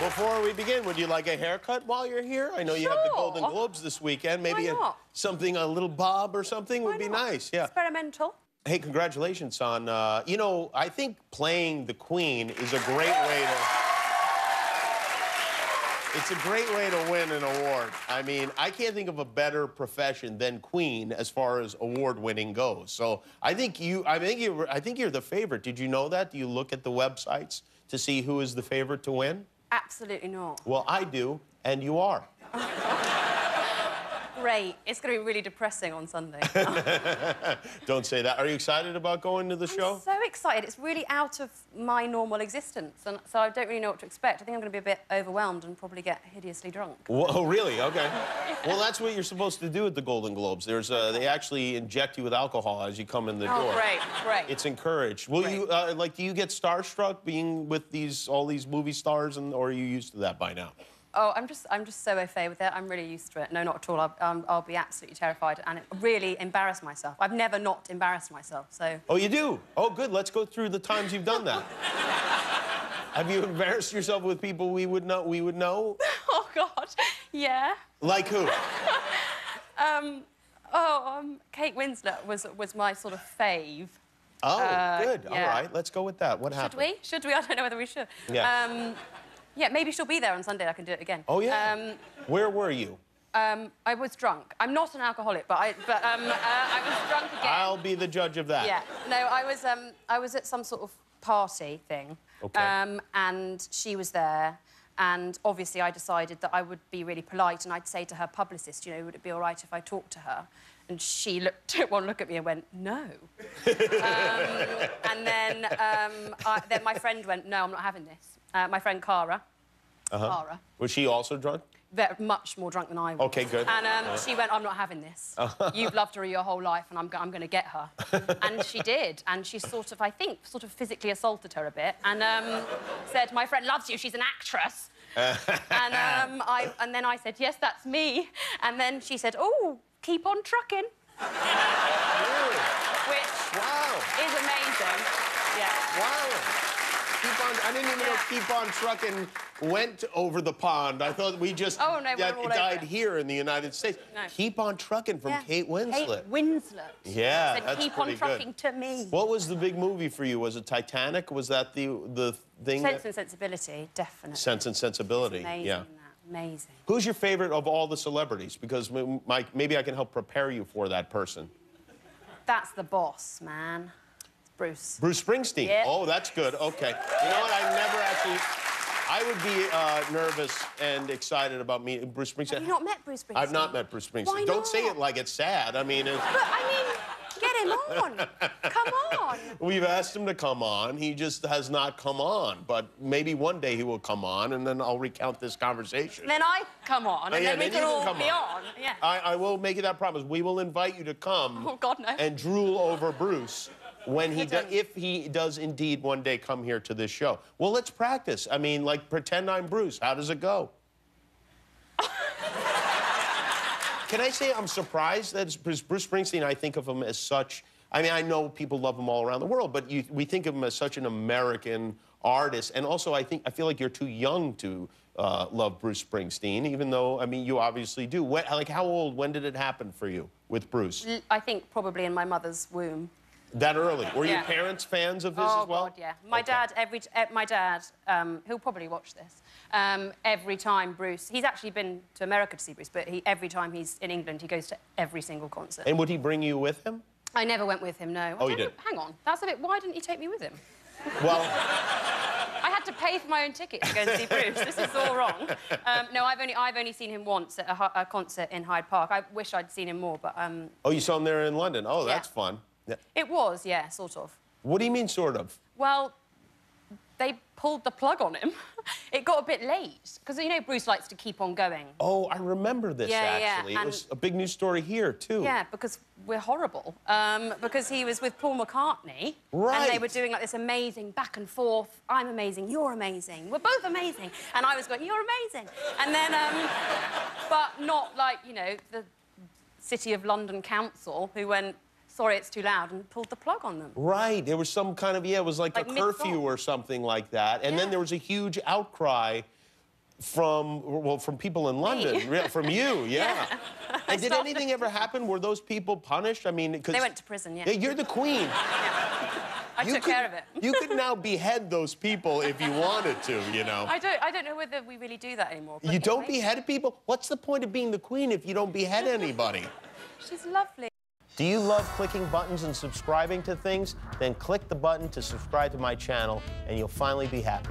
Before we begin, would you like a haircut while you're here? I know you have the Golden Globes this weekend. Maybe something, a little bob or something would be nice. Yeah. Experimental. Hey, congratulations on, you know, I think playing the Queen is a great way to... It's a great way to win an award. I mean, I can't think of a better profession than Queen as far as award-winning goes. So I think you're the favorite. Did you know that? Do you look at the websites to see who is the favorite to win? Absolutely not. Well, I do, and you are. Great. It's going to be really depressing on Sunday. Don't say that. Are you excited about going to the show? I'm so excited. It's really out of my normal existence, and so I don't really know what to expect. I think I'm going to be a bit overwhelmed and probably get hideously drunk. Oh, really? Okay. Well, that's what you're supposed to do at the Golden Globes. There's they actually inject you with alcohol as you come in the door. Oh, great, great. It's encouraged. Will you, like, do you get starstruck being with all these movie stars, or are you used to that by now? Oh, I'm just so au fait with it. I'm really used to it. No, not at all. I'll be absolutely terrified and really embarrass myself. I've never not embarrassed myself, so... Oh, you do? Oh, good. Let's go through the times you've done that. Have you embarrassed yourself with people we would know? Oh, God. Yeah. Like who? Kate Winslet was my sort of fave. Oh, good. Yeah. All right, let's go with that. What happened? Should we? Should we? I don't know whether we should. Yeah. Yeah, maybe she'll be there on Sunday. I can do it again. Oh, yeah? Where were you? I was drunk. I'm not an alcoholic, but I was drunk again. I'll be the judge of that. Yeah. No, I was at some sort of party thing. Okay. And she was there, and obviously I decided that I would be really polite and I'd say to her publicist, you know, would it be all right if I talked to her? And she took one look at me and went, no. And then my friend went, no, I'm not having this. My friend Cara. Cara. Was she also drunk? Much more drunk than I was. Okay, good. And she went, I'm not having this. You've loved her your whole life, and I'm going to get her. And she did. And she sort of, I think, sort of physically assaulted her a bit and said, my friend loves you, she's an actress. And then I said, yes, that's me. And then she said, oh, keep on trucking. Really? Which is amazing. Yeah. Wow. I didn't even know Keep on Trucking went over the pond. I thought we just died here in the United States. No. Keep on Trucking from Kate Winslet. Kate Winslet. Yeah, said, that's keep on trucking to me. What was the big movie for you? Was it Titanic? Was that the thing? Sense and Sensibility, definitely. Sense and Sensibility, it's amazing, yeah. Amazing. Who's your favorite of all the celebrities? Because maybe I can help prepare you for that person. That's the boss, man. Bruce. Bruce Springsteen. Yeah. Oh, that's good. Okay. You know what? I would be nervous and excited about meeting Bruce Springsteen. Have you not met Bruce Springsteen? I've not met Bruce Springsteen. Why Don't not? say it like it's sad. I mean, But, I mean, get him on. Come on. We've asked him to come on. He just has not come on. But maybe one day he will come on, and then I'll recount this conversation. Then I come on, and then we can all be on. Yeah. I will make you that promise. We will invite you to come and drool over Bruce. When if he does indeed one day come here to this show. Well, let's practice. I mean, like, pretend I'm Bruce. How does it go? Can I say I'm surprised that Bruce Springsteen, I think of him as such... I mean, I know people love him all around the world, but we think of him as such an American artist. And also, I feel like you're too young to love Bruce Springsteen, even though, I mean, you obviously do. Like, how old? When did it happen for you with Bruce? I think probably in my mother's womb. That early? Were your parents fans of his as well? Oh, God, yeah. My dad, he'll probably watch this, every time Bruce... He's actually been to America to see Bruce, but every time he's in England, he goes to every single concert. And would he bring you with him? I never went with him, no. Oh, you did? Hang on. That's a bit... Why didn't you take me with him? Well... I had to pay for my own ticket to go and see Bruce. This is all wrong. No, I've only seen him once at a concert in Hyde Park. I wish I'd seen him more, but... Oh, you saw him there in London? Oh, that's fun. Yeah. It was, yeah, sort of. What do you mean, sort of? Well, they pulled the plug on him. It got a bit late, because, you know, Bruce likes to keep on going. Oh, I remember this, actually. Yeah. It was a big news story here, too. Yeah, because we're horrible. Because he was with Paul McCartney. Right. And they were doing, like, this amazing back and forth. I'm amazing, you're amazing, we're both amazing. And I was going, you're amazing. And then, but not like, you know, the City of London Council, who went... sorry, it's too loud, and pulled the plug on them. Right. There was some kind of, it was like a curfew or something like that. And then there was a huge outcry From people in London. From you, yeah. And did anything ever happen? Were those people punished? I mean, because... They went to prison, yeah. You're the queen. I took care of it. You could now behead those people if you wanted to, you know. I don't know whether we really do that anymore. You don't behead people? What's the point of being the queen if you don't behead anybody? She's lovely. Do you love clicking buttons and subscribing to things? Then click the button to subscribe to my channel, and you'll finally be happy.